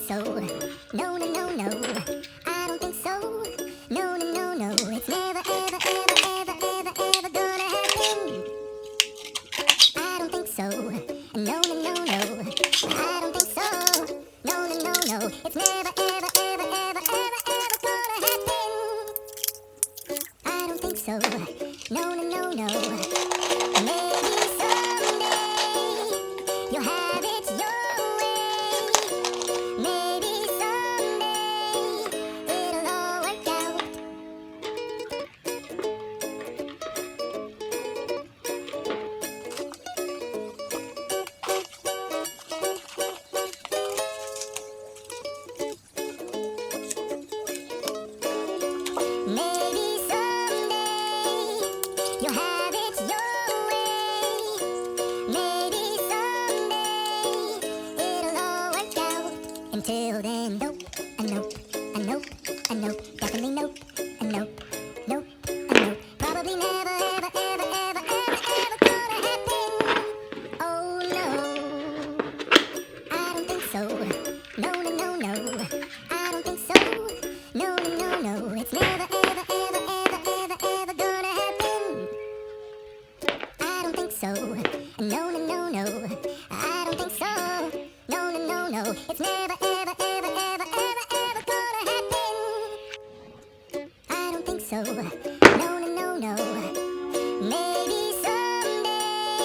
so. No, no, no, no. I don't think so. No, no, no, no. It's never, ever, ever, ever, ever, ever gonna happen. I don't think so. No, no, no, no. I don't think so. No, no, no, no. It's never, ever, ever, ever, ever, ever gonna happen. I don't think so. No, no, no, no. Maybe someday you'll have it your way. Maybe someday it'll all work out. Maybe someday you'll have it your way. Maybe someday it'll all work out. Until then, nope, a nope, a nope, a nope, definitely nope, a nope, nope, a nope. Probably never, ever, ever, ever, ever, ever gonna happen. Oh no, I don't think so. No, no, no, no. I don't think so. No, no, no, no. It's never, ever, ever, ever, ever, ever gonna happen. I don't think so. No, no, no, no. I don't think so. No, no, no, no. It's never, ever, ever, ever, ever, ever gonna happen. I don't think so. No, no, no, no. Maybe someday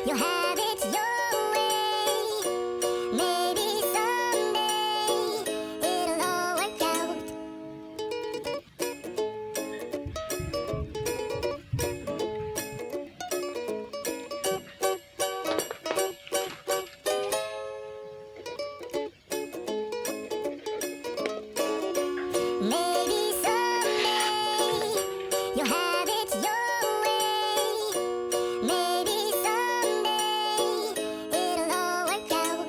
you'll have it your way. Maybe someday it'll all work out. Maybe